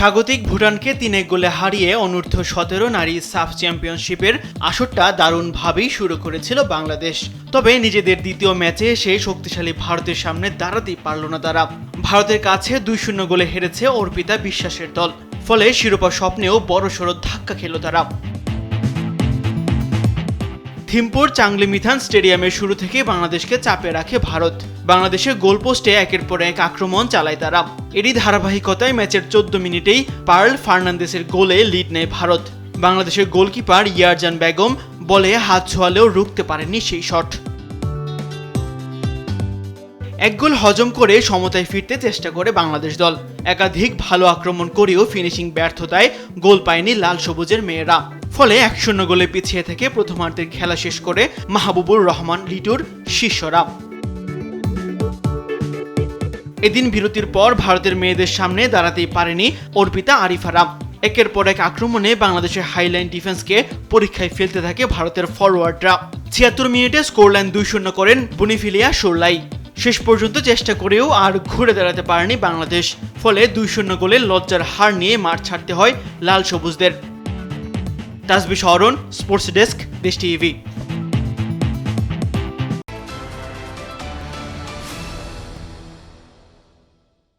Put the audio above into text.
স্বাগতিক ভুটানকে ৩-১ গোলে হারিয়ে অনূর্ধ্ব ১৭ নারী সাফ চ্যাম্পিয়নশিপের আসরটা দারুণভাবেই শুরু করেছিল বাংলাদেশ। তবে নিজেদের দ্বিতীয় ম্যাচে এসে শক্তিশালী ভারতের সামনে দাঁড়াতেই পারল না তারা। ভারতের কাছে ২-০ গোলে হেরেছে অর্পিতা বিশ্বাসের দল। ফলে শিরোপা স্বপ্নেও বড়সড় ধাক্কা খেল তারা। থিম্পুর চাংলি মিথান স্টেডিয়ামের শুরু থেকে বাংলাদেশকে চাপে রাখে ভারত। বাংলাদেশের গোলপোস্টে একের পর এক আক্রমণ চালায় তারা। এরই ধারাবাহিকতায় ম্যাচের ১৪ মিনিটেই পার্ল ফার্নান্দেসের গোলে লিড নেয় ভারত। বাংলাদেশের গোলকিপার ইয়ারজান বেগম বলে হাত ছোঁয়ালেও রুখতে পারেননি সেই শট। এক গোল হজম করে সমতায় ফিরতে চেষ্টা করে বাংলাদেশ দল। একাধিক ভালো আক্রমণ করেও ফিনিশিং ব্যর্থতায় গোল পায়নি লাল সবুজের মেয়েরা। ফলে ১-০ গোলে পিছিয়ে থেকে প্রথমার্ধের খেলা শেষ করে মাহবুবুর রহমান লিটুর শিষ্যরা। এদিন বিরতির পর ভারতের মেয়েদের সামনে দাঁড়াতেই পারেনি অর্পিতা আরিফারা। একের পর এক আক্রমণে বাংলাদেশের হাইলাইন ডিফেন্সকে পরীক্ষায় ফেলতে থাকে ভারতের ফরওয়ার্ডরা। ৭৬ মিনিটে স্কোরলাইন ২-০ করেন বনিফিলিয়া শোরলাই। শেষ পর্যন্ত চেষ্টা করেও আর ঘুরে দাঁড়াতে পারেনি বাংলাদেশ। ফলে ২-০ গোলে লজ্জার হার নিয়ে মাঠ ছাড়তে হয় লাল সবুজদের। তাসবিহ অরণ, স্পোর্টস ডেস্ক, দেশ টিভি।